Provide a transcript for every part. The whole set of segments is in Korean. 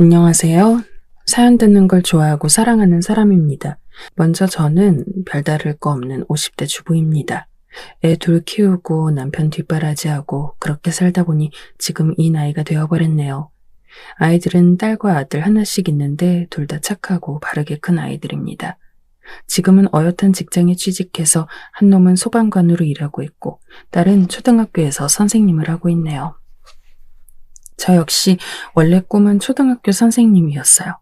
안녕하세요. 사연 듣는 걸 좋아하고 사랑하는 사람입니다. 먼저 저는 별다를 거 없는 50대 주부입니다. 애 둘 키우고 남편 뒷바라지하고 그렇게 살다 보니 지금 이 나이가 되어버렸네요. 아이들은 딸과 아들 하나씩 있는데 둘 다 착하고 바르게 큰 아이들입니다. 지금은 어엿한 직장에 취직해서 한 놈은 소방관으로 일하고 있고 딸은 초등학교에서 선생님을 하고 있네요. 저 역시 원래 꿈은 초등학교 선생님이었어요.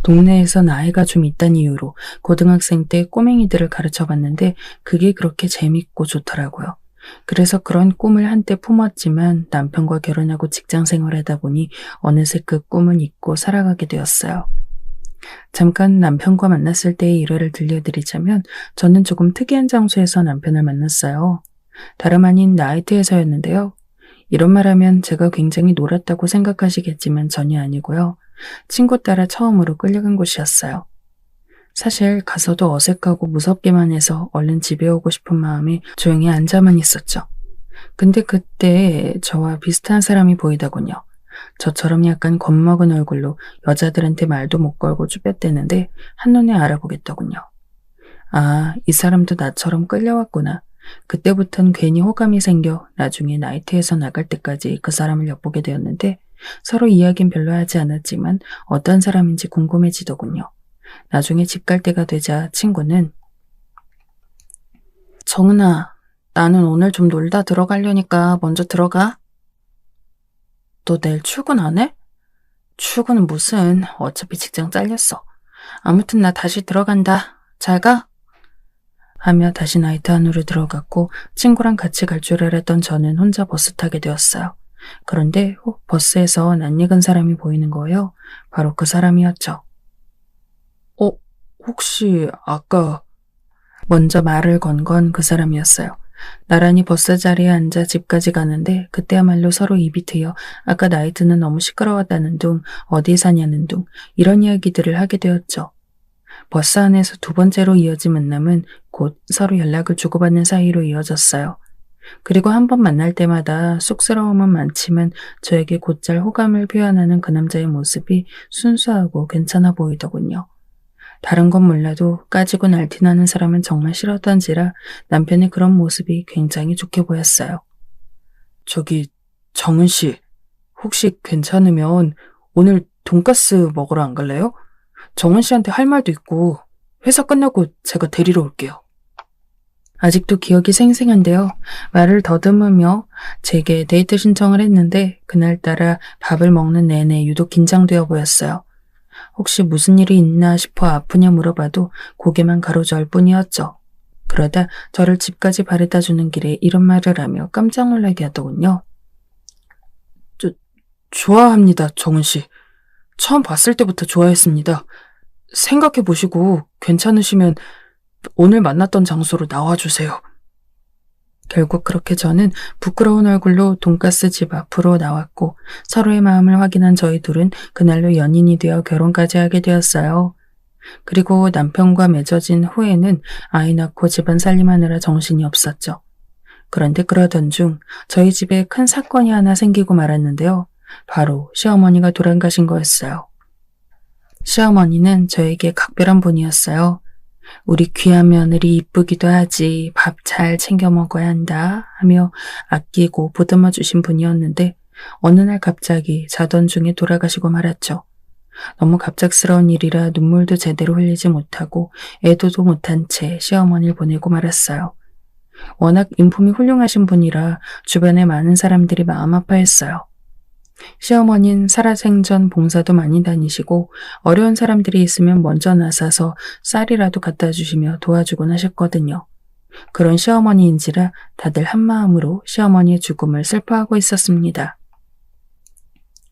동네에서 나이가 좀 있다는 이유로 고등학생 때 꼬맹이들을 가르쳐 봤는데 그게 그렇게 재밌고 좋더라고요. 그래서 그런 꿈을 한때 품었지만 남편과 결혼하고 직장 생활하다 보니 어느새 그 꿈은 잊고 살아가게 되었어요. 잠깐 남편과 만났을 때의 일화를 들려드리자면 저는 조금 특이한 장소에서 남편을 만났어요. 다름 아닌 나이트에서였는데요. 이런 말하면 제가 굉장히 놀았다고 생각하시겠지만 전혀 아니고요. 친구 따라 처음으로 끌려간 곳이었어요. 사실 가서도 어색하고 무섭기만 해서 얼른 집에 오고 싶은 마음에 조용히 앉아만 있었죠. 근데 그때 저와 비슷한 사람이 보이더군요. 저처럼 약간 겁먹은 얼굴로 여자들한테 말도 못 걸고 쭈뼛대는데 한눈에 알아보겠더군요. 아, 이 사람도 나처럼 끌려왔구나. 그때부턴 괜히 호감이 생겨 나중에 나이트에서 나갈 때까지 그 사람을 엿보게 되었는데 서로 이야기는 별로 하지 않았지만 어떤 사람인지 궁금해지더군요. 나중에 집 갈 때가 되자 친구는 정은아, 나는 오늘 좀 놀다 들어가려니까 먼저 들어가. 너 내일 출근 안 해? 출근은 무슨, 어차피 직장 잘렸어. 아무튼 나 다시 들어간다. 잘 가. 하며 다시 나이트 안으로 들어갔고 친구랑 같이 갈 줄 알았던 저는 혼자 버스 타게 되었어요. 그런데 버스에서 낯익은 사람이 보이는 거예요. 바로 그 사람이었죠. 혹시 아까 먼저 말을 건 건 그 사람이었어요. 나란히 버스 자리에 앉아 집까지 가는데 그때야말로 서로 입이 트여 아까 나이트는 너무 시끄러웠다는 둥, 어디 사냐는 둥 이런 이야기들을 하게 되었죠. 버스 안에서 두 번째로 이어진 만남은 곧 서로 연락을 주고받는 사이로 이어졌어요. 그리고 한 번 만날 때마다 쑥스러움은 많지만 저에게 곧잘 호감을 표현하는 그 남자의 모습이 순수하고 괜찮아 보이더군요. 다른 건 몰라도 까지고 날티나는 사람은 정말 싫었던지라 남편의 그런 모습이 굉장히 좋게 보였어요. 저기 정은 씨, 혹시 괜찮으면 오늘 돈가스 먹으러 안 갈래요? 정은 씨한테 할 말도 있고 회사 끝나고 제가 데리러 올게요. 아직도 기억이 생생한데요. 말을 더듬으며 제게 데이트 신청을 했는데 그날따라 밥을 먹는 내내 유독 긴장되어 보였어요. 혹시 무슨 일이 있나 싶어 아프냐 물어봐도 고개만 가로저을 뿐이었죠. 그러다 저를 집까지 바래다 주는 길에 이런 말을 하며 깜짝 놀라게 하더군요. 좋아합니다, 정은 씨. 처음 봤을 때부터 좋아했습니다. 생각해 보시고 괜찮으시면 오늘 만났던 장소로 나와주세요. 결국 그렇게 저는 부끄러운 얼굴로 돈가스 집 앞으로 나왔고 서로의 마음을 확인한 저희 둘은 그날로 연인이 되어 결혼까지 하게 되었어요. 그리고 남편과 맺어진 후에는 아이 낳고 집안 살림하느라 정신이 없었죠. 그런데 그러던 중 저희 집에 큰 사건이 하나 생기고 말았는데요. 바로 시어머니가 돌아가신 거였어요. 시어머니는 저에게 각별한 분이었어요. 우리 귀한 며느리 이쁘기도 하지 밥 잘 챙겨 먹어야 한다 하며 아끼고 보듬어 주신 분이었는데 어느 날 갑자기 자던 중에 돌아가시고 말았죠. 너무 갑작스러운 일이라 눈물도 제대로 흘리지 못하고 애도도 못한 채 시어머니를 보내고 말았어요. 워낙 인품이 훌륭하신 분이라 주변에 많은 사람들이 마음 아파했어요. 시어머니는 살아생전 봉사도 많이 다니시고 어려운 사람들이 있으면 먼저 나서서 쌀이라도 갖다 주시며 도와주곤 하셨거든요. 그런 시어머니인지라 다들 한마음으로 시어머니의 죽음을 슬퍼하고 있었습니다.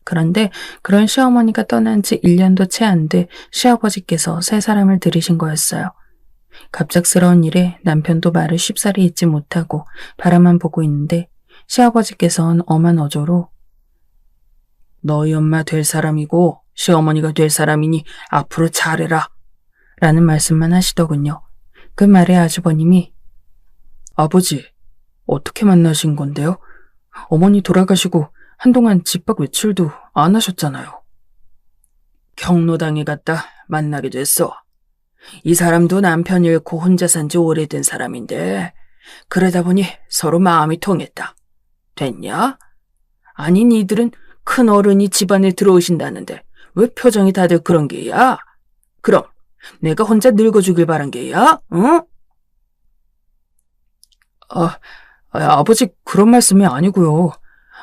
그런데 그런 시어머니가 떠난 지 1년도 채 안 돼 시아버지께서 새 사람을 들이신 거였어요. 갑작스러운 일에 남편도 말을 쉽사리 잊지 못하고 바라만 보고 있는데 시아버지께서는 엄한 어조로 너희 엄마 될 사람이고 시어머니가 될 사람이니 앞으로 잘해라 라는 말씀만 하시더군요. 그 말에 아주버님이 아버지, 어떻게 만나신 건데요? 어머니 돌아가시고 한동안 집 밖 외출도 안 하셨잖아요. 경로당에 갔다 만나게 됐어. 이 사람도 남편 잃고 혼자 산 지 오래된 사람인데 그러다 보니 서로 마음이 통했다. 됐냐? 아니 니들은 큰 어른이 집안에 들어오신다는데 왜 표정이 다들 그런 게야? 그럼 내가 혼자 늙어주길 바란 게야? 응? 아버지 그런 말씀이 아니고요.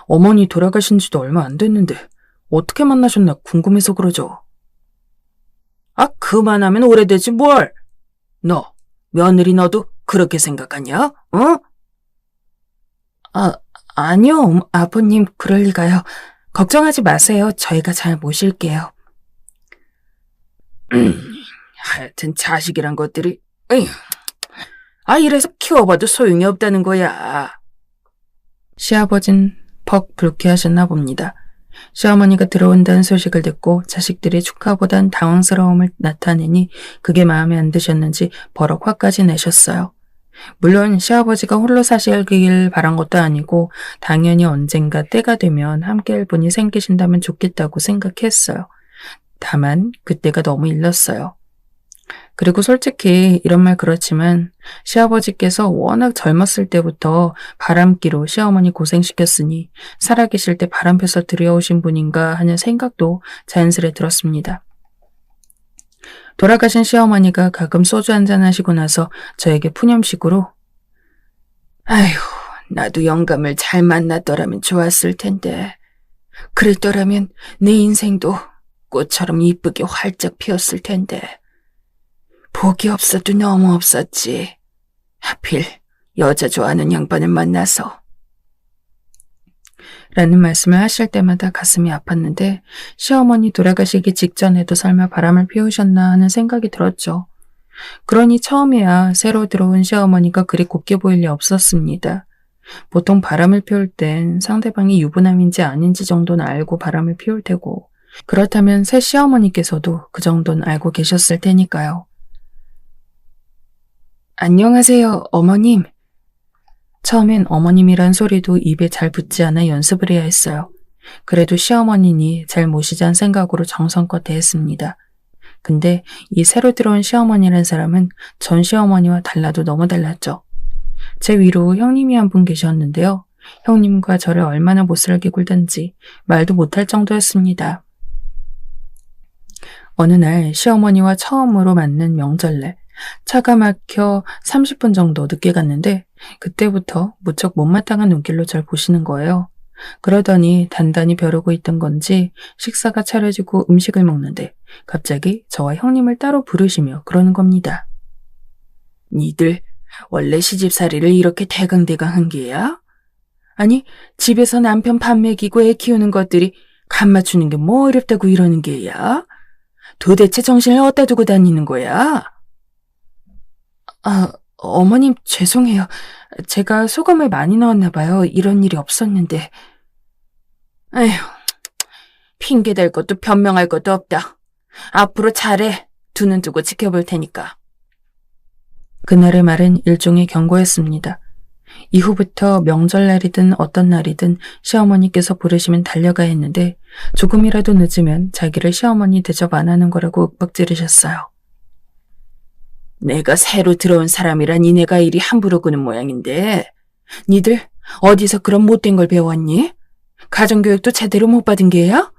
어머니 돌아가신 지도 얼마 안 됐는데 어떻게 만나셨나 궁금해서 그러죠. 그만하면 오래되지 뭘. 며느리 너도 그렇게 생각하냐? 응? 아니요, 아버님 그럴 리가요. 걱정하지 마세요. 저희가 잘 모실게요. 하여튼 자식이란 것들이 이래서 키워봐도 소용이 없다는 거야. 시아버진 퍽 불쾌하셨나 봅니다. 시어머니가 들어온다는 소식을 듣고 자식들이 축하보단 당황스러움을 나타내니 그게 마음에 안 드셨는지 버럭 화까지 내셨어요. 물론 시아버지가 홀로 사시길 바란 것도 아니고 당연히 언젠가 때가 되면 함께할 분이 생기신다면 좋겠다고 생각했어요. 다만 그때가 너무 일렀어요. 그리고 솔직히 이런 말 그렇지만 시아버지께서 워낙 젊었을 때부터 바람기로 시어머니 고생시켰으니 살아계실 때 바람 펴서 들여오신 분인가 하는 생각도 자연스레 들었습니다. 돌아가신 시어머니가 가끔 소주 한잔 하시고 나서 저에게 푸념식으로 아휴, 나도 영감을 잘 만났더라면 좋았을 텐데 그랬더라면 내 인생도 꽃처럼 이쁘게 활짝 피었을 텐데 복이 없어도 너무 없었지. 하필 여자 좋아하는 양반을 만나서. 라는 말씀을 하실 때마다 가슴이 아팠는데 시어머니 돌아가시기 직전에도 설마 바람을 피우셨나 하는 생각이 들었죠. 그러니 처음에야 새로 들어온 시어머니가 그리 곱게 보일 리 없었습니다. 보통 바람을 피울 땐 상대방이 유부남인지 아닌지 정도는 알고 바람을 피울 테고 그렇다면 새 시어머니께서도 그 정도는 알고 계셨을 테니까요. 안녕하세요, 어머님. 처음엔 어머님이란 소리도 입에 잘 붙지 않아 연습을 해야 했어요. 그래도 시어머니니 잘 모시자는 생각으로 정성껏 대했습니다. 근데 이 새로 들어온 시어머니란 사람은 전 시어머니와 달라도 너무 달랐죠. 제 위로 형님이 한 분 계셨는데요. 형님과 저를 얼마나 못살게 굴던지 말도 못할 정도였습니다. 어느 날 시어머니와 처음으로 맞는 명절날 차가 막혀 30분 정도 늦게 갔는데 그때부터 무척 못마땅한 눈길로 절 보시는 거예요. 그러더니 단단히 벼르고 있던 건지 식사가 차려지고 음식을 먹는데 갑자기 저와 형님을 따로 부르시며 그러는 겁니다. 니들 원래 시집살이를 이렇게 대강대강한 게야? 아니 집에서 남편 밥 먹이고 애 키우는 것들이 간 맞추는 게 뭐 어렵다고 이러는 게야? 도대체 정신을 어디다 두고 다니는 거야? 어머님 죄송해요. 제가 소금을 많이 넣었나 봐요. 이런 일이 없었는데. 에휴, 핑계댈 것도 변명할 것도 없다. 앞으로 잘해. 두 눈 뜨고 지켜볼 테니까. 그날의 말은 일종의 경고였습니다. 이후부터 명절날이든 어떤 날이든 시어머니께서 부르시면 달려가야 했는데 조금이라도 늦으면 자기를 시어머니 대접 안 하는 거라고 윽박지르셨어요. 내가 새로 들어온 사람이라 니네가 이리 함부로 구는 모양인데 니들 어디서 그런 못된 걸 배웠니? 가정교육도 제대로 못 받은 게야?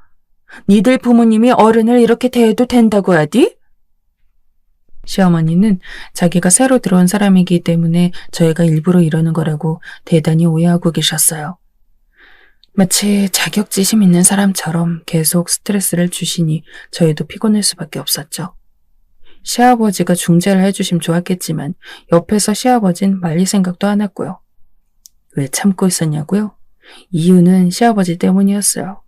니들 부모님이 어른을 이렇게 대해도 된다고 하디? 시어머니는 자기가 새로 들어온 사람이기 때문에 저희가 일부러 이러는 거라고 대단히 오해하고 계셨어요. 마치 자격지심 있는 사람처럼 계속 스트레스를 주시니 저희도 피곤할 수밖에 없었죠. 시아버지가 중재를 해주시면 좋았겠지만 옆에서 시아버진 말릴 생각도 안 했고요. 왜 참고 있었냐고요? 이유는 시아버지 때문이었어요.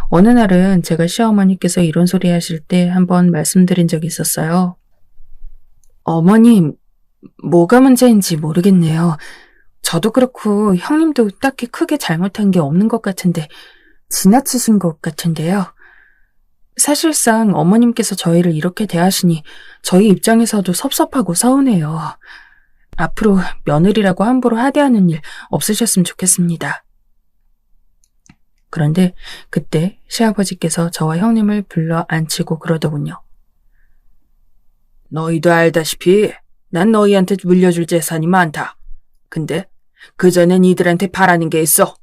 어느 날은 제가 시어머니께서 이런 소리 하실 때 한번 말씀드린 적이 있었어요. 어머님, 뭐가 문제인지 모르겠네요. 저도 그렇고 형님도 딱히 크게 잘못한 게 없는 것 같은데 지나치신 것 같은데요. 사실상 어머님께서 저희를 이렇게 대하시니 저희 입장에서도 섭섭하고 서운해요. 앞으로 며느리라고 함부로 하대하는 일 없으셨으면 좋겠습니다. 그런데 그때 시아버지께서 저와 형님을 불러 앉히고 그러더군요. 너희도 알다시피 난 너희한테 물려줄 재산이 많다. 근데 그 전에 니들한테 바라는 게 있어.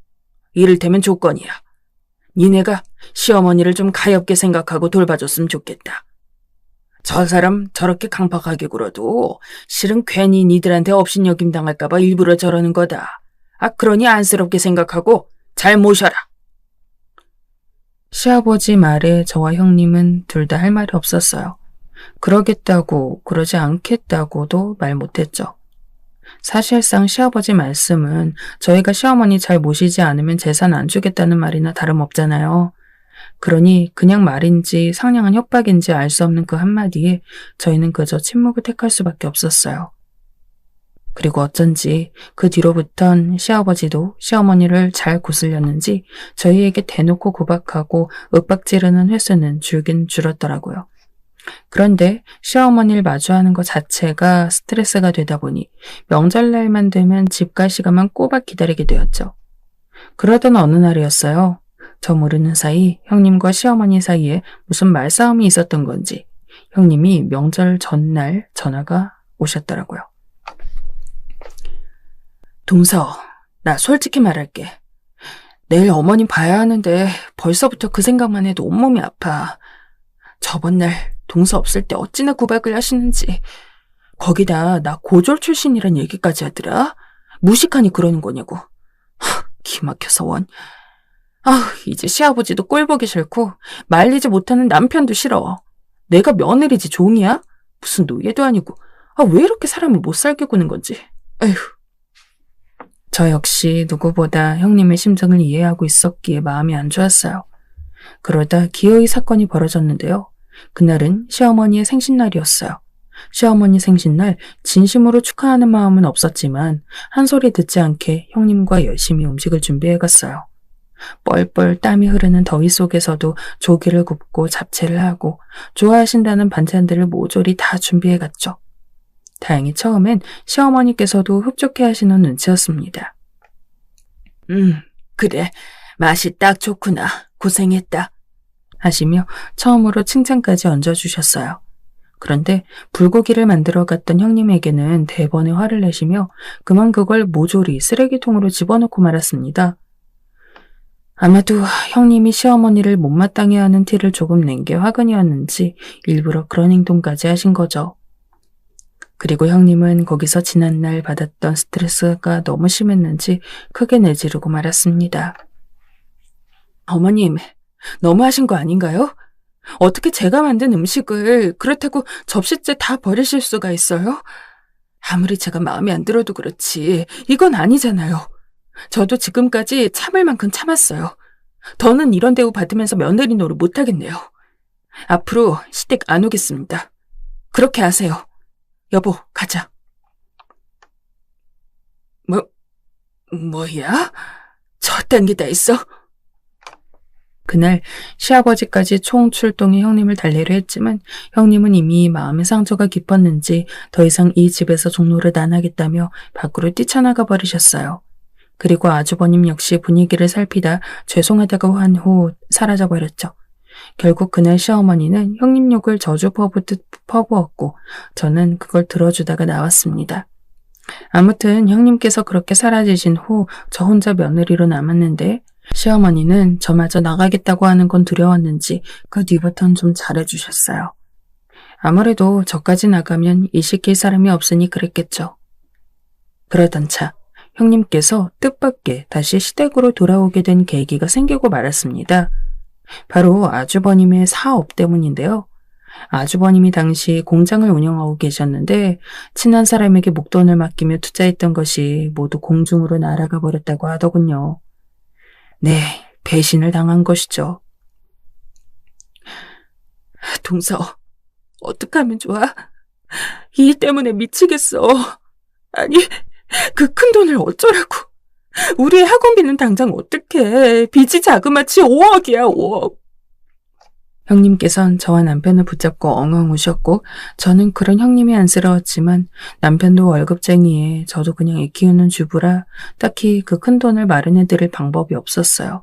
이를테면 조건이야. 니네가 시어머니를 좀 가엾게 생각하고 돌봐줬으면 좋겠다. 저 사람 저렇게 강팍하게 굴어도 실은 괜히 니들한테 업신여김 당할까봐 일부러 저러는 거다. 그러니 안쓰럽게 생각하고 잘 모셔라. 시아버지 말에 저와 형님은 둘 다 할 말이 없었어요. 그러겠다고 그러지 않겠다고도 말 못했죠. 사실상 시아버지 말씀은 저희가 시어머니 잘 모시지 않으면 재산 안 주겠다는 말이나 다름없잖아요. 그러니 그냥 말인지 상냥한 협박인지 알 수 없는 그 한마디에 저희는 그저 침묵을 택할 수밖에 없었어요. 그리고 어쩐지 그 뒤로부턴 시아버지도 시어머니를 잘 구슬렸는지 저희에게 대놓고 구박하고 윽박지르는 횟수는 줄긴 줄었더라고요. 그런데 시어머니를 마주하는 것 자체가 스트레스가 되다 보니 명절날만 되면 집 갈 시간만 꼬박 기다리게 되었죠. 그러던 어느 날이었어요. 저 모르는 사이 형님과 시어머니 사이에 무슨 말싸움이 있었던 건지 형님이 명절 전날 전화가 오셨더라고요. 동서, 나 솔직히 말할게. 내일 어머님 봐야 하는데 벌써부터 그 생각만 해도 온몸이 아파. 저번 날 동서 없을 때 어찌나 구박을 하시는지. 거기다 나 고졸 출신이란 얘기까지 하더라. 무식하니 그러는 거냐고. 기막혀서 원. 이제 시아버지도 꼴 보기 싫고 말리지 못하는 남편도 싫어. 내가 며느리지 종이야? 무슨 노예도 아니고. 왜 이렇게 사람을 못 살게 구는 건지. 에휴. 저 역시 누구보다 형님의 심정을 이해하고 있었기에 마음이 안 좋았어요. 그러다 기어이 사건이 벌어졌는데요. 그날은 시어머니의 생신날이었어요. 시어머니 생신날 진심으로 축하하는 마음은 없었지만 한 소리 듣지 않게 형님과 열심히 음식을 준비해갔어요. 뻘뻘 땀이 흐르는 더위 속에서도 조기를 굽고 잡채를 하고 좋아하신다는 반찬들을 모조리 다 준비해갔죠. 다행히 처음엔 시어머니께서도 흡족해 하시는 눈치였습니다. 그래. 맛이 딱 좋구나. 고생했다. 하시며 처음으로 칭찬까지 얹어주셨어요. 그런데 불고기를 만들어 갔던 형님에게는 대번에 화를 내시며 그만 그걸 모조리 쓰레기통으로 집어넣고 말았습니다. 아마도 형님이 시어머니를 못마땅해 하는 티를 조금 낸 게 화근이었는지 일부러 그런 행동까지 하신 거죠. 그리고 형님은 거기서 지난날 받았던 스트레스가 너무 심했는지 크게 내지르고 말았습니다. 어머님, 너무하신 거 아닌가요? 어떻게 제가 만든 음식을 그렇다고 접시째 다 버리실 수가 있어요? 아무리 제가 마음에 안 들어도 그렇지 이건 아니잖아요. 저도 지금까지 참을 만큼 참았어요. 더는 이런 대우 받으면서 며느리 노릇 못하겠네요. 앞으로 시댁 안 오겠습니다. 그렇게 하세요. 여보, 가자. 뭐야? 저딴 게 다 있어? 그날 시아버지까지 총출동해 형님을 달래려 했지만 형님은 이미 마음의 상처가 깊었는지 더 이상 이 집에서 종노릇 안 하겠다며 밖으로 뛰쳐나가 버리셨어요. 그리고 아주버님 역시 분위기를 살피다 죄송하다고 한 후 사라져 버렸죠. 결국 그날 시어머니는 형님 욕을 저주 퍼붓듯 퍼부었고 저는 그걸 들어주다가 나왔습니다. 아무튼 형님께서 그렇게 사라지신 후 저 혼자 며느리로 남았는데 시어머니는 저마저 나가겠다고 하는 건 두려웠는지 그 뒤부턴 좀 잘해주셨어요. 아무래도 저까지 나가면 일 시킬 사람이 없으니 그랬겠죠. 그러던 차 형님께서 뜻밖의 다시 시댁으로 돌아오게 된 계기가 생기고 말았습니다. 바로 아주버님의 사업 때문인데요. 아주버님이 당시 공장을 운영하고 계셨는데 친한 사람에게 목돈을 맡기며 투자했던 것이 모두 공중으로 날아가 버렸다고 하더군요. 네, 배신을 당한 것이죠. 동서, 어떡하면 좋아? 이 때문에 미치겠어. 아니, 그 큰 돈을 어쩌라고. 우리의 학원비는 당장 어떡해. 빚이 자그마치 5억이야, 5억. 형님께선 저와 남편을 붙잡고 엉엉 우셨고 저는 그런 형님이 안쓰러웠지만 남편도 월급쟁이에 저도 그냥 애 키우는 주부라 딱히 그 큰 돈을 마련해드릴 방법이 없었어요.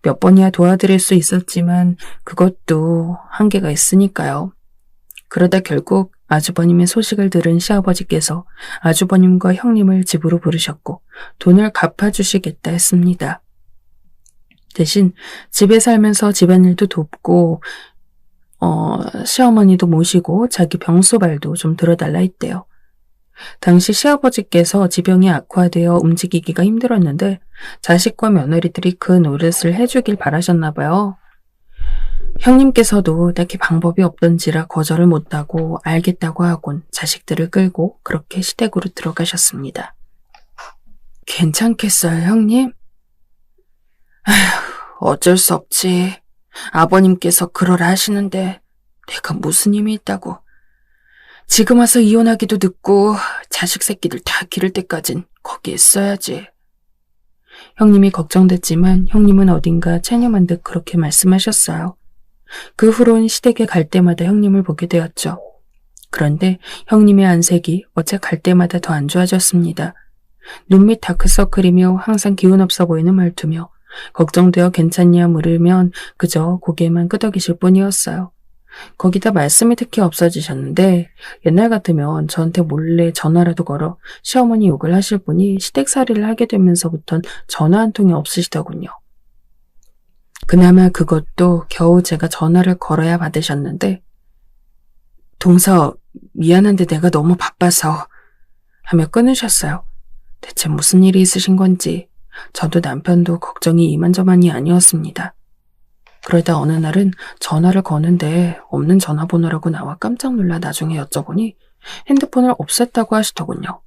몇 번이야 도와드릴 수 있었지만 그것도 한계가 있으니까요. 그러다 결국 아주버님의 소식을 들은 시아버지께서 아주버님과 형님을 집으로 부르셨고 돈을 갚아주시겠다 했습니다. 대신 집에 살면서 집안일도 돕고 시어머니도 모시고 자기 병소발도 좀 들어달라 했대요. 당시 시아버지께서 지병이 악화되어 움직이기가 힘들었는데 자식과 며느리들이 그 노릇을 해주길 바라셨나 봐요. 형님께서도 딱히 방법이 없던지라 거절을 못하고 알겠다고 하곤 자식들을 끌고 그렇게 시댁으로 들어가셨습니다. 괜찮겠어요, 형님? 어쩔 수 없지. 아버님께서 그러라 하시는데 내가 무슨 힘이 있다고. 지금 와서 이혼하기도 늦고 자식 새끼들 다 기를 때까진 거기에 있어야지. 형님이 걱정됐지만 형님은 어딘가 체념한 듯 그렇게 말씀하셨어요. 그 후론 시댁에 갈 때마다 형님을 보게 되었죠. 그런데 형님의 안색이 어째 갈 때마다 더 안 좋아졌습니다. 눈밑 다크서클이며 항상 기운 없어 보이는 말투며 걱정되어 괜찮냐 물으면 그저 고개만 끄덕이실 뿐이었어요. 거기다 말씀이 특히 없어지셨는데 옛날 같으면 저한테 몰래 전화라도 걸어 시어머니 욕을 하실 분이 시댁살이를 하게 되면서부턴 전화 한 통이 없으시더군요. 그나마 그것도 겨우 제가 전화를 걸어야 받으셨는데 동서 미안한데 내가 너무 바빠서 하며 끊으셨어요. 대체 무슨 일이 있으신 건지 저도 남편도 걱정이 이만저만이 아니었습니다. 그러다 어느 날은 전화를 거는데 없는 전화번호라고 나와 깜짝 놀라 나중에 여쭤보니 핸드폰을 없앴다고 하시더군요.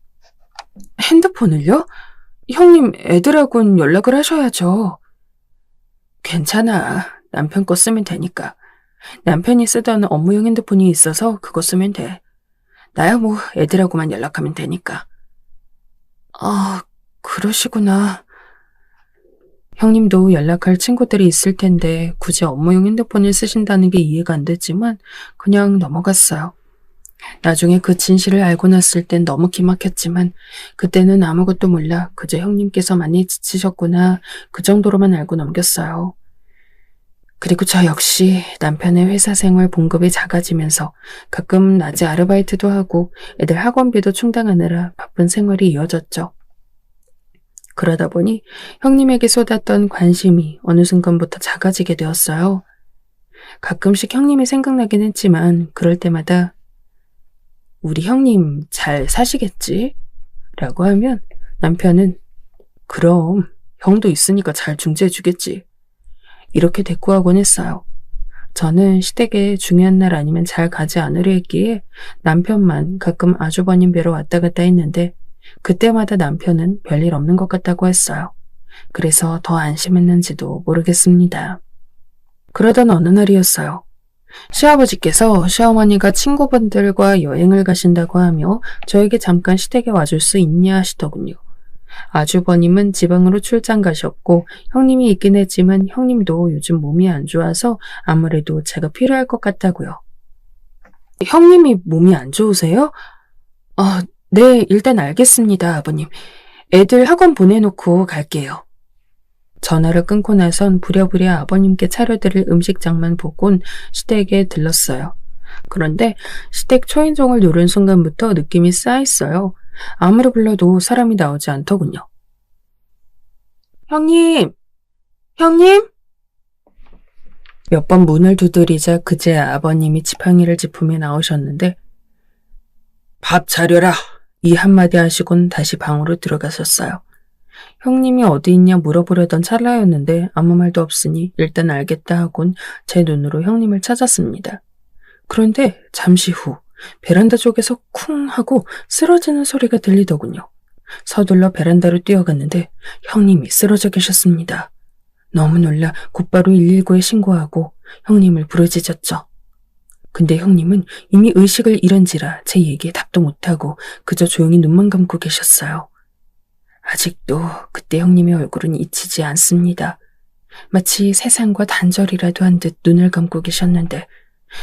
핸드폰을요? 형님 애들하고는 연락을 하셔야죠. 괜찮아. 남편 거 쓰면 되니까. 남편이 쓰던 업무용 핸드폰이 있어서 그거 쓰면 돼. 나야 뭐 애들하고만 연락하면 되니까. 아, 그러시구나. 형님도 연락할 친구들이 있을 텐데 굳이 업무용 핸드폰을 쓰신다는 게 이해가 안 됐지만 그냥 넘어갔어요. 나중에 그 진실을 알고 났을 땐 너무 기막혔지만 그때는 아무것도 몰라 그저 형님께서 많이 지치셨구나 그 정도로만 알고 넘겼어요. 그리고 저 역시 남편의 회사 생활 봉급이 작아지면서 가끔 낮에 아르바이트도 하고 애들 학원비도 충당하느라 바쁜 생활이 이어졌죠. 그러다 보니 형님에게 쏟았던 관심이 어느 순간부터 작아지게 되었어요. 가끔씩 형님이 생각나긴 했지만 그럴 때마다 우리 형님 잘 사시겠지? 라고 하면 남편은 그럼 형도 있으니까 잘 중재해주겠지. 이렇게 대꾸하곤 했어요. 저는 시댁에 중요한 날 아니면 잘 가지 않으려 했기에 남편만 가끔 아주버님 뵈러 왔다 갔다 했는데 그때마다 남편은 별일 없는 것 같다고 했어요. 그래서 더 안심했는지도 모르겠습니다. 그러던 어느 날이었어요. 시아버지께서 시어머니가 친구분들과 여행을 가신다고 하며 저에게 잠깐 시댁에 와줄 수 있냐 하시더군요. 아주버님은 지방으로 출장 가셨고 형님이 있긴 했지만 형님도 요즘 몸이 안 좋아서 아무래도 제가 필요할 것 같다고요. 형님이 몸이 안 좋으세요? 네, 일단 알겠습니다, 아버님. 애들 학원 보내놓고 갈게요. 전화를 끊고 나선 부랴부랴 아버님께 차려드릴 음식장만 보곤 시댁에 들렀어요. 그런데 시댁 초인종을 누른 순간부터 느낌이 쌓였어요. 아무리 불러도 사람이 나오지 않더군요. 형님! 형님! 몇 번 문을 두드리자 그제야 아버님이 지팡이를 짚으며 나오셨는데 밥 차려라! 이 한마디 하시곤 다시 방으로 들어가셨어요. 형님이 어디 있냐 물어보려던 찰나였는데 아무 말도 없으니 일단 알겠다 하곤 제 눈으로 형님을 찾았습니다. 그런데 잠시 후 베란다 쪽에서 쿵 하고 쓰러지는 소리가 들리더군요. 서둘러 베란다로 뛰어갔는데 형님이 쓰러져 계셨습니다. 너무 놀라 곧바로 119에 신고하고 형님을 부르짖었죠. 근데 형님은 이미 의식을 잃은지라 제 얘기에 답도 못하고 그저 조용히 눈만 감고 계셨어요. 아직도 그때 형님의 얼굴은 잊히지 않습니다. 마치 세상과 단절이라도 한 듯 눈을 감고 계셨는데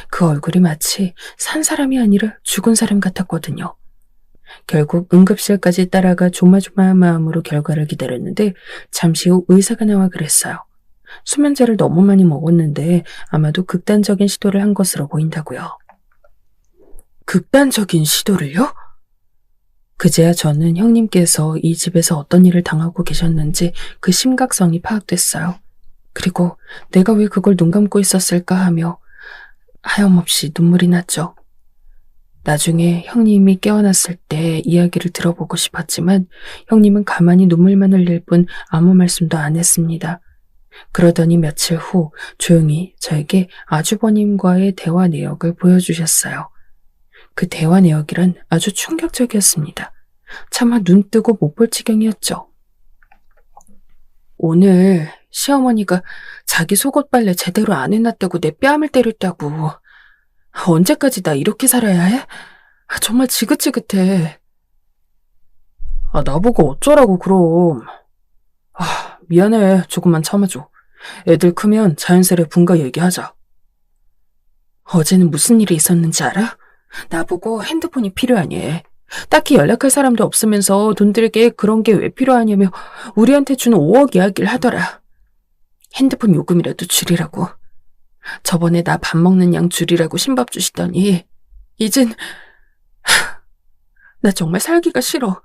그 얼굴이 마치 산 사람이 아니라 죽은 사람 같았거든요. 결국 응급실까지 따라가 조마조마한 마음으로 결과를 기다렸는데 잠시 후 의사가 나와 그랬어요. 수면제를 너무 많이 먹었는데 아마도 극단적인 시도를 한 것으로 보인다고요. 극단적인 시도를요? 그제야 저는 형님께서 이 집에서 어떤 일을 당하고 계셨는지 그 심각성이 파악됐어요. 그리고 내가 왜 그걸 눈 감고 있었을까 하며 하염없이 눈물이 났죠. 나중에 형님이 깨어났을 때 이야기를 들어보고 싶었지만 형님은 가만히 눈물만 흘릴 뿐 아무 말씀도 안 했습니다. 그러더니 며칠 후 조용히 저에게 아주버님과의 대화 내역을 보여주셨어요. 그 대화 내역이란 아주 충격적이었습니다. 차마 눈 뜨고 못 볼 지경이었죠. 오늘 시어머니가 자기 속옷 빨래 제대로 안 해놨다고 내 뺨을 때렸다고. 언제까지 나 이렇게 살아야 해? 정말 지긋지긋해. 나보고 어쩌라고 그럼. 미안해. 조금만 참아줘. 애들 크면 자연스레 분가 얘기하자. 어제는 무슨 일이 있었는지 알아? 나보고 핸드폰이 필요하니. 딱히 연락할 사람도 없으면서 돈 들게 그런 게 왜 필요하냐며 우리한테 주는 5억 이야기를 하더라. 핸드폰 요금이라도 줄이라고. 저번에 나 밥 먹는 양 줄이라고 신밥 주시더니 이젠 나 정말 살기가 싫어.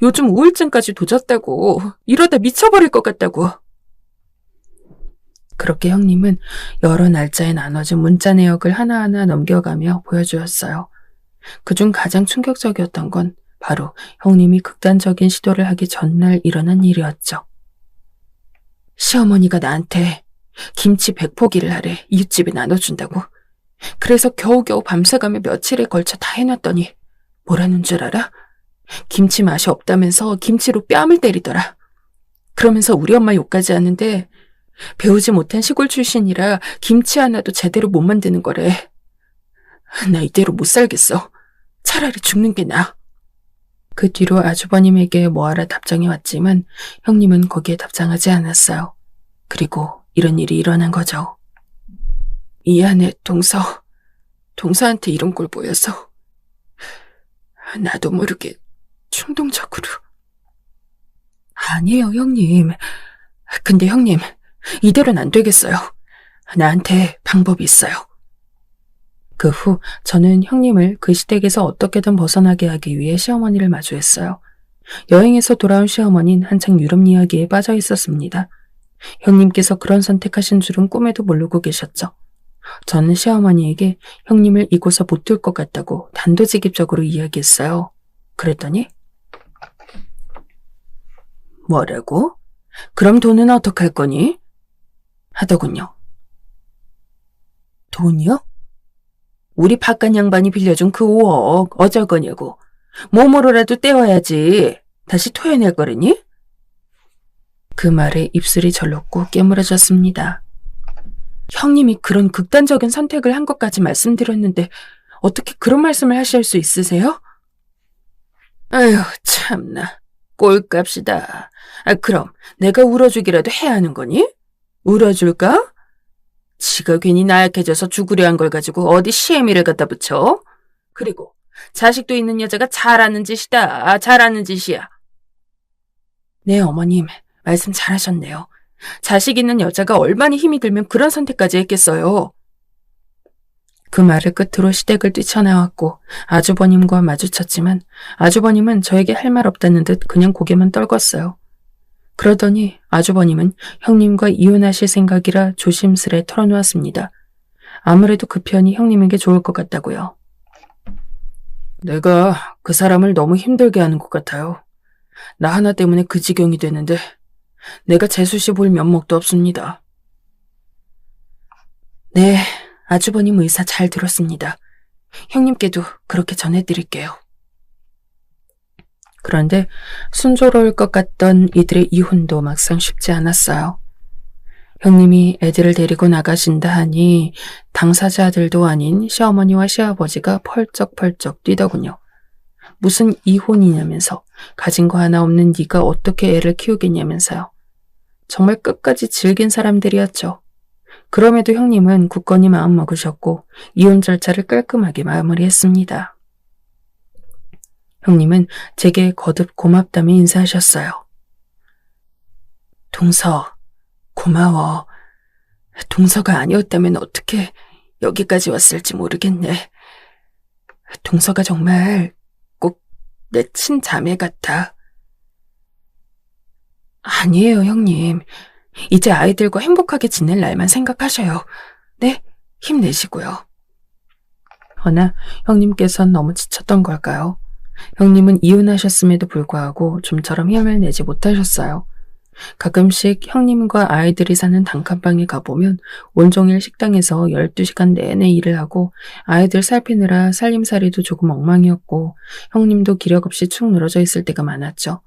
요즘 우울증까지 도졌다고. 이러다 미쳐버릴 것 같다고. 그렇게 형님은 여러 날짜에 나눠진 문자 내역을 하나하나 넘겨가며 보여주었어요. 그중 가장 충격적이었던 건 바로 형님이 극단적인 시도를 하기 전날 일어난 일이었죠. 시어머니가 나한테 김치 100포기를 하래. 이웃집에 나눠준다고. 그래서 겨우겨우 밤새가며 며칠에 걸쳐 다 해놨더니 뭐라는 줄 알아? 김치 맛이 없다면서 김치로 뺨을 때리더라. 그러면서 우리 엄마 욕까지 하는데 배우지 못한 시골 출신이라 김치 하나도 제대로 못 만드는 거래. 나 이대로 못 살겠어. 차라리 죽는 게 나아. 그 뒤로 아주버님에게 뭐하라 답장이 왔지만 형님은 거기에 답장하지 않았어요. 그리고 이런 일이 일어난 거죠. 미안해, 동서한테 이런 걸 보여서 나도 모르게 충동적으로. 아니에요, 형님. 근데 형님, 이대로는 안 되겠어요. 나한테 방법이 있어요. 그 후 저는 형님을 그 시댁에서 어떻게든 벗어나게 하기 위해 시어머니를 마주했어요. 여행에서 돌아온 시어머니는 한창 유럽 이야기에 빠져 있었습니다. 형님께서 그런 선택하신 줄은 꿈에도 모르고 계셨죠. 저는 시어머니에게 형님을 이곳에 못 둘 것 같다고 단도직입적으로 이야기했어요. 그랬더니 뭐라고? 그럼 돈은 어떡할 거니? 하더군요. 돈이요? 우리 박간 양반이 빌려준 그 5억 어쩔 거냐고. 몸으로라도 떼어야지. 다시 토해낼 거라니? 그 말에 입술이 절렀고 깨물어졌습니다. 형님이 그런 극단적인 선택을 한 것까지 말씀드렸는데 어떻게 그런 말씀을 하실 수 있으세요? 아휴, 참나. 꼴값이다. 그럼 내가 울어주기라도 해야 하는 거니? 울어줄까? 지가 괜히 나약해져서 죽으려 한 걸 가지고 어디 시애미를 갖다 붙여? 그리고 자식도 있는 여자가 잘하는 짓이다. 잘하는 짓이야. 네, 어머님. 말씀 잘하셨네요. 자식 있는 여자가 얼마나 힘이 들면 그런 선택까지 했겠어요. 그 말을 끝으로 시댁을 뛰쳐나왔고 아주버님과 마주쳤지만 아주버님은 저에게 할 말 없다는 듯 그냥 고개만 떨궜어요. 그러더니 아주버님은 형님과 이혼하실 생각이라 조심스레 털어놓았습니다. 아무래도 그 편이 형님에게 좋을 것 같다고요. 내가 그 사람을 너무 힘들게 하는 것 같아요. 나 하나 때문에 그 지경이 되는데 내가 재수씨 볼 면목도 없습니다. 네, 아주버님 의사 잘 들었습니다. 형님께도 그렇게 전해드릴게요. 그런데 순조로울 것 같던 이들의 이혼도 막상 쉽지 않았어요. 형님이 애들을 데리고 나가신다 하니 당사자들도 아닌 시어머니와 시아버지가 펄쩍펄쩍 뛰더군요. 무슨 이혼이냐면서 가진 거 하나 없는 네가 어떻게 애를 키우겠냐면서요. 정말 끝까지 질긴 사람들이었죠. 그럼에도 형님은 굳건히 마음먹으셨고 이혼 절차를 깔끔하게 마무리했습니다. 형님은 제게 거듭 고맙다며 인사하셨어요. 동서, 고마워. 동서가 아니었다면 어떻게 여기까지 왔을지 모르겠네. 동서가 정말 꼭 내 친자매 같아. 아니에요, 형님. 이제 아이들과 행복하게 지낼 날만 생각하셔요. 네, 힘내시고요. 허나 형님께서는 너무 지쳤던 걸까요? 형님은 이혼하셨음에도 불구하고 좀처럼 힘을 내지 못하셨어요. 가끔씩 형님과 아이들이 사는 단칸방에 가보면 온종일 식당에서 12시간 내내 일을 하고 아이들 살피느라 살림살이도 조금 엉망이었고 형님도 기력 없이 축 늘어져 있을 때가 많았죠.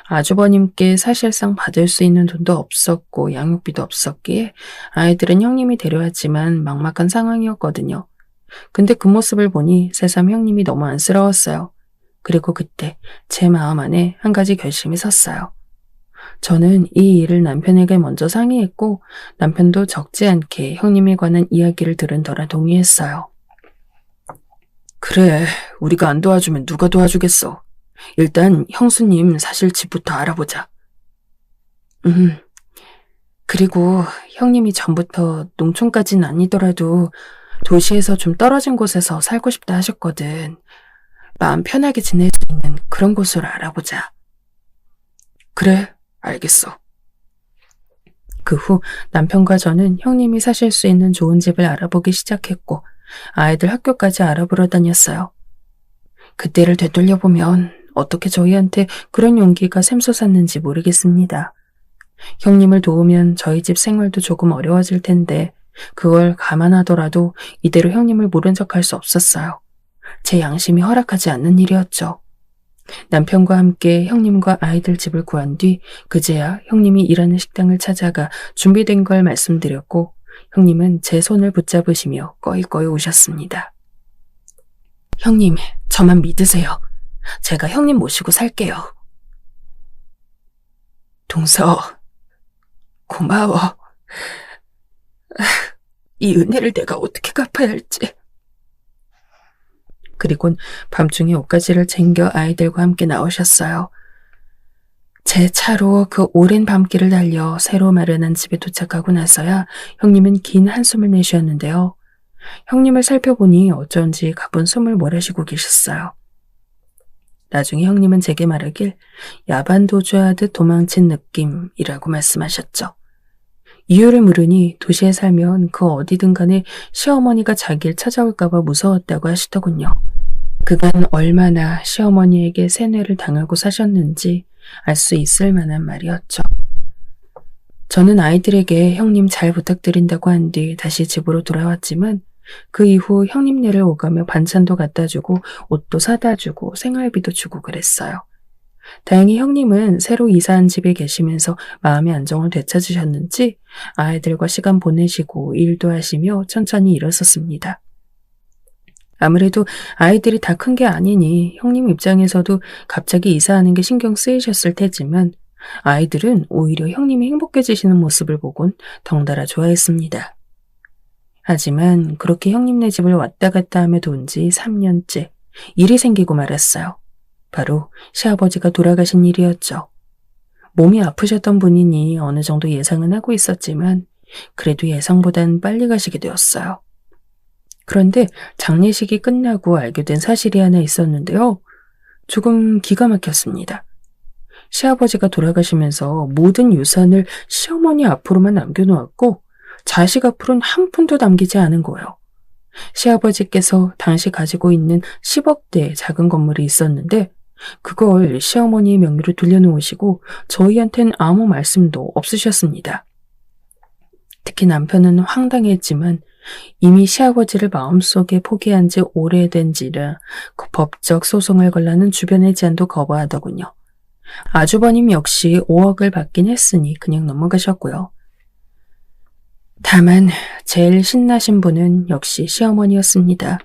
아주버님께 사실상 받을 수 있는 돈도 없었고 양육비도 없었기에 아이들은 형님이 데려왔지만 막막한 상황이었거든요. 근데 그 모습을 보니 새삼 형님이 너무 안쓰러웠어요. 그리고 그때 제 마음 안에 한 가지 결심이 섰어요. 저는 이 일을 남편에게 먼저 상의했고 남편도 적지 않게 형님에 관한 이야기를 들은 터라 동의했어요. 그래, 우리가 안 도와주면 누가 도와주겠어. 일단 형수님 사실 집부터 알아보자. 그리고 형님이 전부터 농촌까지는 아니더라도 도시에서 좀 떨어진 곳에서 살고 싶다 하셨거든. 마음 편하게 지낼 수 있는 그런 곳으로 알아보자. 그래, 알겠어. 그 후 남편과 저는 형님이 사실 수 있는 좋은 집을 알아보기 시작했고 아이들 학교까지 알아보러 다녔어요. 그때를 되돌려보면 어떻게 저희한테 그런 용기가 샘솟았는지 모르겠습니다. 형님을 도우면 저희 집 생활도 조금 어려워질 텐데 그걸 감안하더라도 이대로 형님을 모른 척할 수 없었어요. 제 양심이 허락하지 않는 일이었죠. 남편과 함께 형님과 아이들 집을 구한 뒤 그제야 형님이 일하는 식당을 찾아가 준비된 걸 말씀드렸고 형님은 제 손을 붙잡으시며 꺼이꺼이 우셨습니다. 형님, 저만 믿으세요. 제가 형님 모시고 살게요. 동서, 고마워. 이 은혜를 내가 어떻게 갚아야 할지. 그리곤 밤중에 옷가지를 챙겨 아이들과 함께 나오셨어요. 제 차로 그 오랜 밤길을 달려 새로 마련한 집에 도착하고 나서야 형님은 긴 한숨을 내쉬었는데요. 형님을 살펴보니 어쩐지 가쁜 숨을 몰아쉬고 계셨어요. 나중에 형님은 제게 말하길 야반 도주하듯 도망친 느낌이라고 말씀하셨죠. 이유를 물으니 도시에 살면 그 어디든 간에 시어머니가 자기를 찾아올까봐 무서웠다고 하시더군요. 그간 얼마나 시어머니에게 세뇌를 당하고 사셨는지 알 수 있을 만한 말이었죠. 저는 아이들에게 형님 잘 부탁드린다고 한 뒤 다시 집으로 돌아왔지만 그 이후 형님네를 오가며 반찬도 갖다 주고 옷도 사다 주고 생활비도 주고 그랬어요. 다행히 형님은 새로 이사한 집에 계시면서 마음의 안정을 되찾으셨는지 아이들과 시간 보내시고 일도 하시며 천천히 일어섰습니다. 아무래도 아이들이 다 큰 게 아니니 형님 입장에서도 갑자기 이사하는 게 신경 쓰이셨을 테지만 아이들은 오히려 형님이 행복해지시는 모습을 보곤 덩달아 좋아했습니다. 하지만 그렇게 형님네 집을 왔다 갔다 하며 돈 지 3년째 일이 생기고 말았어요. 바로 시아버지가 돌아가신 일이었죠. 몸이 아프셨던 분이니 어느 정도 예상은 하고 있었지만 그래도 예상보단 빨리 가시게 되었어요. 그런데 장례식이 끝나고 알게 된 사실이 하나 있었는데요. 조금 기가 막혔습니다. 시아버지가 돌아가시면서 모든 유산을 시어머니 앞으로만 남겨놓았고 자식 앞으로는 한 푼도 남기지 않은 거예요. 시아버지께서 당시 가지고 있는 10억대의 작은 건물이 있었는데 그걸 시어머니의 명의로 돌려놓으시고 저희한텐 아무 말씀도 없으셨습니다. 특히 남편은 황당했지만 이미 시아버지를 마음속에 포기한 지 오래된지라 그 법적 소송을 걸라는 주변의 제안도 거부하더군요. 아주버님 역시 5억을 받긴 했으니 그냥 넘어가셨고요. 다만 제일 신나신 분은 역시 시어머니였습니다.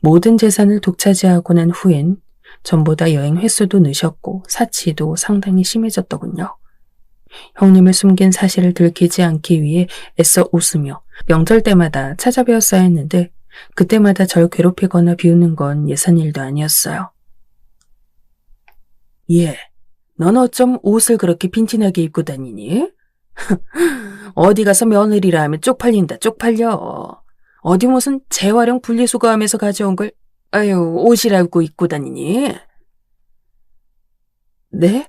모든 재산을 독차지하고 난 후엔 전보다 여행 횟수도 느셨고 사치도 상당히 심해졌더군요. 형님을 숨긴 사실을 들키지 않기 위해 애써 웃으며 명절 때마다 찾아뵈었어야 했는데 그때마다 절 괴롭히거나 비우는 건 예산 일도 아니었어요. 예, 넌 어쩜 옷을 그렇게 빈티나게 입고 다니니? 어디 가서 며느리라 하면 쪽팔린다, 쪽팔려. 어디 무슨 재활용 분리수거하면서 가져온 걸, 아유, 옷이라고 입고 다니니? 네?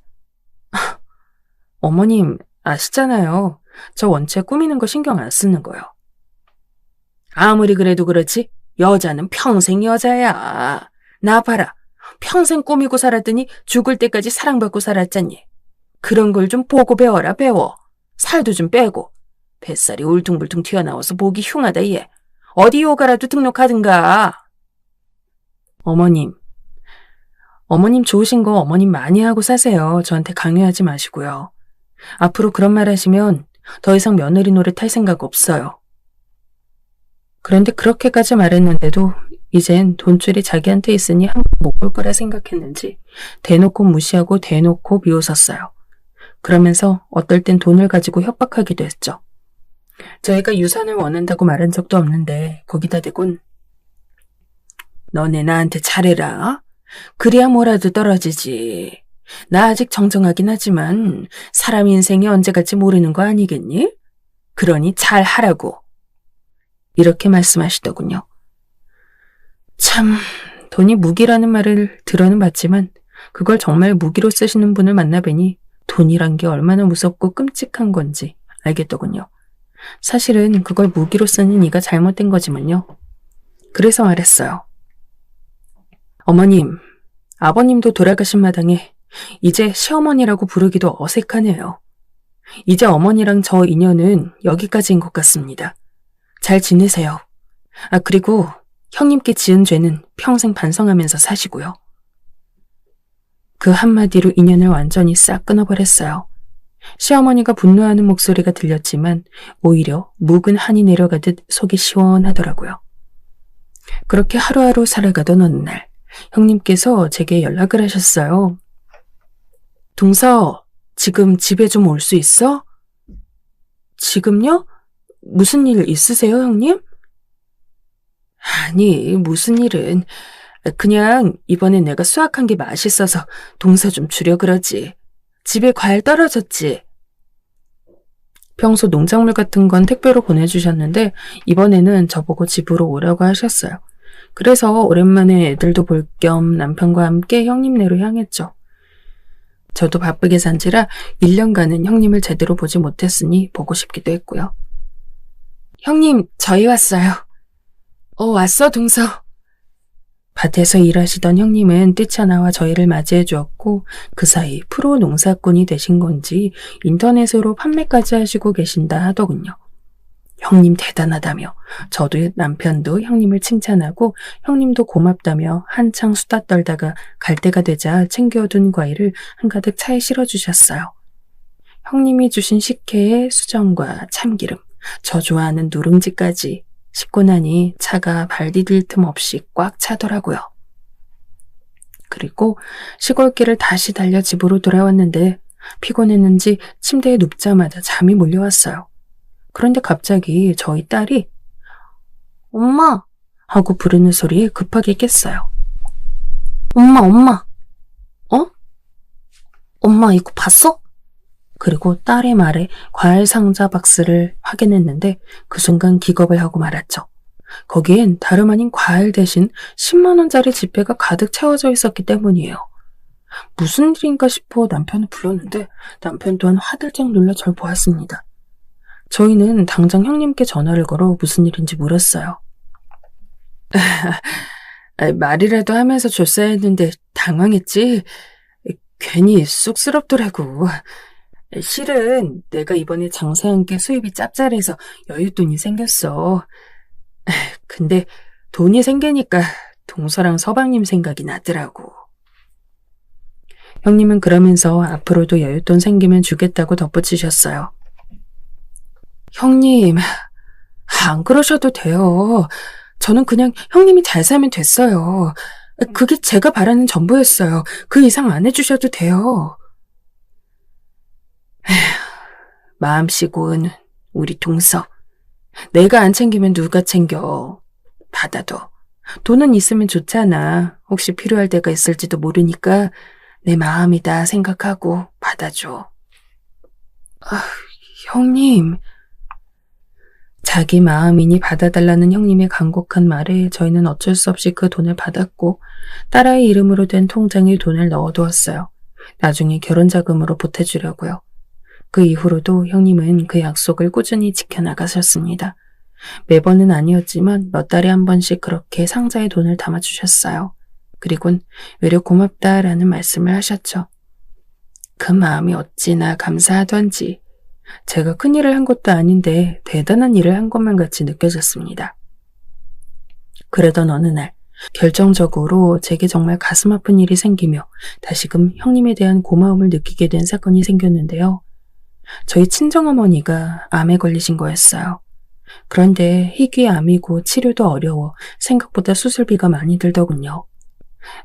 어머님, 아시잖아요. 저 원체 꾸미는 거 신경 안 쓰는 거요. 아무리 그래도 그렇지, 여자는 평생 여자야. 나 봐라. 평생 꾸미고 살았더니 죽을 때까지 사랑받고 살았잖니. 그런 걸 좀 보고 배워라, 배워. 살도 좀 빼고. 뱃살이 울퉁불퉁 튀어나와서 보기 흉하다, 얘. 어디 요가라도 등록하든가. 어머님 좋으신 거 어머님 많이 하고 사세요. 저한테 강요하지 마시고요. 앞으로 그런 말 하시면 더 이상 며느리 노릇 할 생각 없어요. 그런데 그렇게까지 말했는데도 이젠 돈줄이 자기한테 있으니 한 번 못 볼 거라 생각했는지 대놓고 무시하고 대놓고 비웃었어요. 그러면서 어떨 땐 돈을 가지고 협박하기도 했죠. 저희가 유산을 원한다고 말한 적도 없는데 거기다 대곤 너네 나한테 잘해라. 그래야 뭐라도 떨어지지. 나 아직 정정하긴 하지만 사람 인생이 언제 갈지 모르는 거 아니겠니? 그러니 잘하라고. 이렇게 말씀하시더군요. 참, 돈이 무기라는 말을 들어는 봤지만 그걸 정말 무기로 쓰시는 분을 만나뵈니 돈이란 게 얼마나 무섭고 끔찍한 건지 알겠더군요. 사실은 그걸 무기로 쓰는 이가 잘못된 거지만요. 그래서 말했어요. 어머님, 아버님도 돌아가신 마당에 이제 시어머니라고 부르기도 어색하네요. 이제 어머니랑 저 인연은 여기까지인 것 같습니다. 잘 지내세요. 아, 그리고 형님께 지은 죄는 평생 반성하면서 사시고요. 그 한마디로 인연을 완전히 싹 끊어버렸어요. 시어머니가 분노하는 목소리가 들렸지만 오히려 묵은 한이 내려가듯 속이 시원하더라고요. 그렇게 하루하루 살아가던 어느 날 형님께서 제게 연락을 하셨어요. 동서, 지금 집에 좀 올 수 있어? 지금요? 무슨 일 있으세요, 형님? 아니, 무슨 일은. 그냥 이번엔 내가 수확한 게 맛있어서 동서 좀 주려 그러지. 집에 과일 떨어졌지. 평소 농작물 같은 건 택배로 보내주셨는데 이번에는 저보고 집으로 오라고 하셨어요. 그래서 오랜만에 애들도 볼 겸 남편과 함께 형님네로 향했죠. 저도 바쁘게 산지라 1년간은 형님을 제대로 보지 못했으니 보고 싶기도 했고요. 형님, 저희 왔어요. 왔어, 동서. 밭에서 일하시던 형님은 뛰쳐나와 저희를 맞이해 주었고 그 사이 프로 농사꾼이 되신 건지 인터넷으로 판매까지 하시고 계신다 하더군요. 형님 대단하다며 저도 남편도 형님을 칭찬하고 형님도 고맙다며 한창 수다 떨다가 갈 때가 되자 챙겨둔 과일을 한가득 차에 실어주셨어요. 형님이 주신 식혜에 수정과 참기름, 저 좋아하는 누룽지까지 싣고 나니 차가 발 디딜 틈 없이 꽉 차더라고요. 그리고 시골길을 다시 달려 집으로 돌아왔는데 피곤했는지 침대에 눕자마자 잠이 몰려왔어요. 그런데 갑자기 저희 딸이 엄마! 하고 부르는 소리에 급하게 깼어요. 엄마, 엄마! 어? 엄마 이거 봤어? 그리고 딸의 말에 과일 상자 박스를 확인했는데 그 순간 기겁을 하고 말았죠. 거기엔 다름 아닌 과일 대신 10만 원짜리 지폐가 가득 채워져 있었기 때문이에요. 무슨 일인가 싶어 남편을 불렀는데 남편 또한 화들짝 놀라 절 보았습니다. 저희는 당장 형님께 전화를 걸어 무슨 일인지 물었어요. 말이라도 하면서 줬어야 했는데 당황했지. 괜히 쑥스럽더라고. 실은 내가 이번에 장사한 게 수입이 짭짤해서 여윳돈이 생겼어. 근데 돈이 생기니까 동서랑 서방님 생각이 나더라고. 형님은 그러면서 앞으로도 여윳돈 생기면 주겠다고 덧붙이셨어요. 형님, 안 그러셔도 돼요. 저는 그냥 형님이 잘 살면 됐어요. 그게 제가 바라는 전부였어요. 그 이상 안 해주셔도 돼요. 마음씨고은 우리 동서. 내가 안 챙기면 누가 챙겨. 받아도. 돈은 있으면 좋잖아. 혹시 필요할 때가 있을지도 모르니까 내 마음이다 생각하고 받아줘. 형님. 자기 마음이니 받아달라는 형님의 간곡한 말에 저희는 어쩔 수 없이 그 돈을 받았고 딸아이 이름으로 된 통장에 돈을 넣어두었어요. 나중에 결혼자금으로 보태주려고요. 그 이후로도 형님은 그 약속을 꾸준히 지켜나가셨습니다. 매번은 아니었지만 몇 달에 한 번씩 그렇게 상자에 돈을 담아주셨어요. 그리곤 외려 고맙다라는 말씀을 하셨죠. 그 마음이 어찌나 감사하던지 제가 큰일을 한 것도 아닌데 대단한 일을 한 것만 같이 느껴졌습니다. 그러던 어느 날 결정적으로 제게 정말 가슴 아픈 일이 생기며 다시금 형님에 대한 고마움을 느끼게 된 사건이 생겼는데요. 저희 친정어머니가 암에 걸리신 거였어요. 그런데 희귀암이고 치료도 어려워 생각보다 수술비가 많이 들더군요.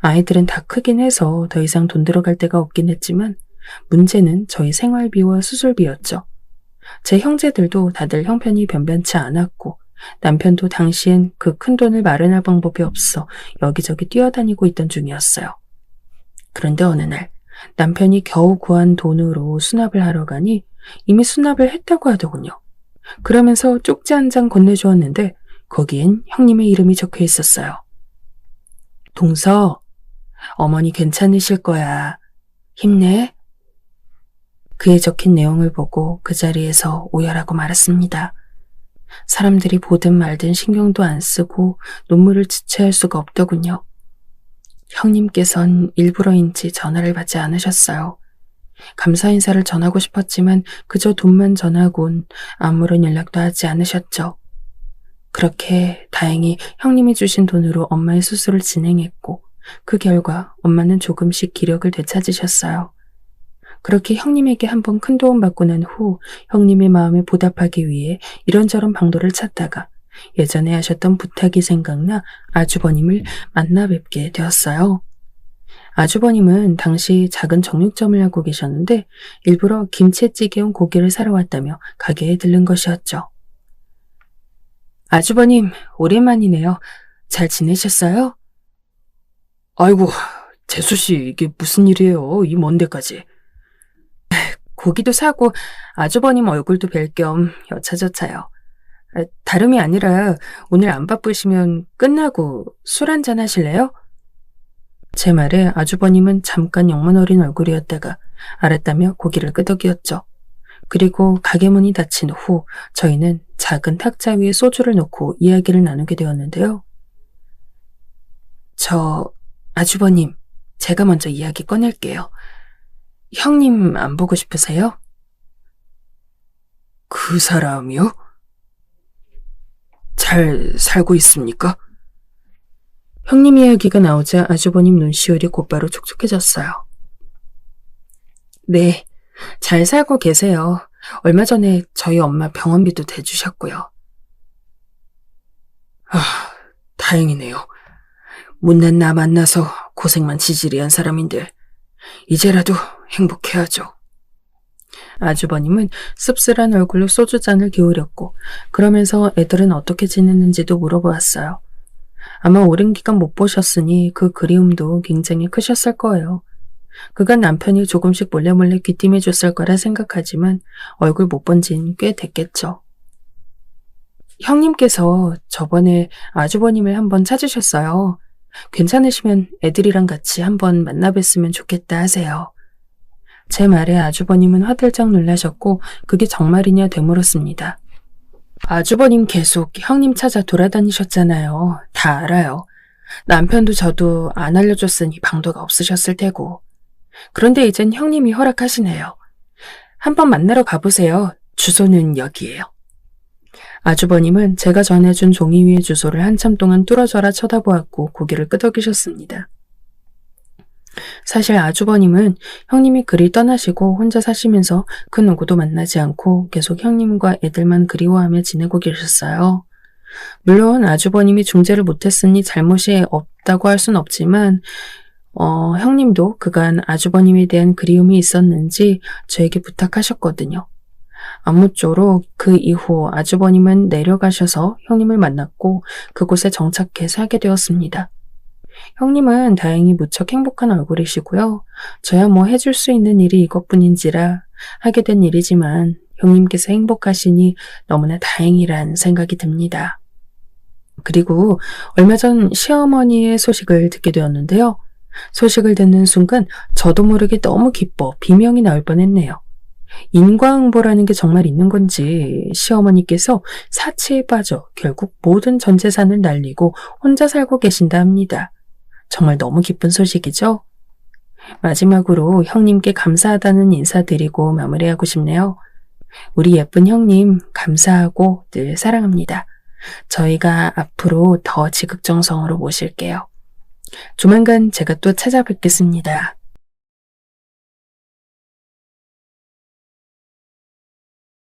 아이들은 다 크긴 해서 더 이상 돈 들어갈 데가 없긴 했지만 문제는 저희 생활비와 수술비였죠. 제 형제들도 다들 형편이 변변치 않았고 남편도 당시엔 그 큰 돈을 마련할 방법이 없어 여기저기 뛰어다니고 있던 중이었어요. 그런데 어느 날 남편이 겨우 구한 돈으로 수납을 하러 가니 이미 수납을 했다고 하더군요. 그러면서 쪽지 한 장 건네주었는데 거기엔 형님의 이름이 적혀 있었어요. 동서, 어머니 괜찮으실 거야. 힘내. 그에 적힌 내용을 보고 그 자리에서 오열하고 말았습니다. 사람들이 보든 말든 신경도 안 쓰고 눈물을 지체할 수가 없더군요. 형님께선 일부러인지 전화를 받지 않으셨어요. 감사 인사를 전하고 싶었지만 그저 돈만 전하곤 아무런 연락도 하지 않으셨죠. 그렇게 다행히 형님이 주신 돈으로 엄마의 수술을 진행했고 그 결과 엄마는 조금씩 기력을 되찾으셨어요. 그렇게 형님에게 한번 큰 도움 받고 난 후 형님의 마음에 보답하기 위해 이런저런 방도를 찾다가 예전에 하셨던 부탁이 생각나 아주버님을 만나 뵙게 되었어요. 아주버님은 당시 작은 정육점을 하고 계셨는데 일부러 김치찌개용 고기를 사러 왔다며 가게에 들른 것이었죠. 아주버님, 오랜만이네요. 잘 지내셨어요? 아이고, 재수씨, 이게 무슨 일이에요? 이 먼 데까지. 고기도 사고 아주버님 얼굴도 뵐 겸 여차저차요. 다름이 아니라 오늘 안 바쁘시면 끝나고 술 한잔 하실래요? 제 말에 아주버님은 잠깐 영문 어린 얼굴이었다가 알았다며 고기를 끄덕이었죠. 그리고 가게 문이 닫힌 후 저희는 작은 탁자 위에 소주를 놓고 이야기를 나누게 되었는데요. 아주버님, 제가 먼저 이야기 꺼낼게요. 형님 안 보고 싶으세요? 그 사람이요? 잘 살고 있습니까? 형님 이야기가 나오자 아주버님 눈시울이 곧바로 촉촉해졌어요. 네, 잘 살고 계세요. 얼마 전에 저희 엄마 병원비도 대주셨고요. 다행이네요. 못난 나 만나서 고생만 지지리한 사람인데 이제라도 행복해야죠. 아주버님은 씁쓸한 얼굴로 소주잔을 기울였고 그러면서 애들은 어떻게 지냈는지도 물어보았어요. 아마 오랜 기간 못 보셨으니 그 그리움도 굉장히 크셨을 거예요. 그간 남편이 조금씩 몰래 귀띔해 줬을 거라 생각하지만 얼굴 못 본 지는 꽤 됐겠죠. 형님께서 저번에 아주버님을 한번 찾으셨어요. 괜찮으시면 애들이랑 같이 한번 만나 뵀으면 좋겠다 하세요. 제 말에 아주버님은 화들짝 놀라셨고 그게 정말이냐 되물었습니다. 아주버님 계속 형님 찾아 돌아다니셨잖아요. 다 알아요. 남편도 저도 안 알려줬으니 방도가 없으셨을 테고. 그런데 이젠 형님이 허락하시네요. 한번 만나러 가보세요. 주소는 여기예요. 아주버님은 제가 전해준 종이 위의 주소를 한참 동안 뚫어져라 쳐다보았고 고개를 끄덕이셨습니다. 사실 아주버님은 형님이 그리 떠나시고 혼자 사시면서 그 누구도 만나지 않고 계속 형님과 애들만 그리워하며 지내고 계셨어요. 물론 아주버님이 중재를 못했으니 잘못이 없다고 할 순 없지만 형님도 그간 아주버님에 대한 그리움이 있었는지 저에게 부탁하셨거든요. 아무쪼록 그 이후 아주버님은 내려가셔서 형님을 만났고 그곳에 정착해 살게 되었습니다. 형님은 다행히 무척 행복한 얼굴이시고요. 저야 뭐 해줄 수 있는 일이 이것뿐인지라 하게 된 일이지만 형님께서 행복하시니 너무나 다행이란 생각이 듭니다. 그리고 얼마 전 시어머니의 소식을 듣게 되었는데요. 소식을 듣는 순간 저도 모르게 너무 기뻐 비명이 나올 뻔했네요. 인과응보라는 게 정말 있는 건지 시어머니께서 사치에 빠져 결국 모든 전 재산을 날리고 혼자 살고 계신다 합니다. 정말 너무 기쁜 소식이죠? 마지막으로 형님께 감사하다는 인사드리고 마무리하고 싶네요. 우리 예쁜 형님 감사하고 늘 사랑합니다. 저희가 앞으로 더 지극정성으로 모실게요. 조만간 제가 또 찾아뵙겠습니다.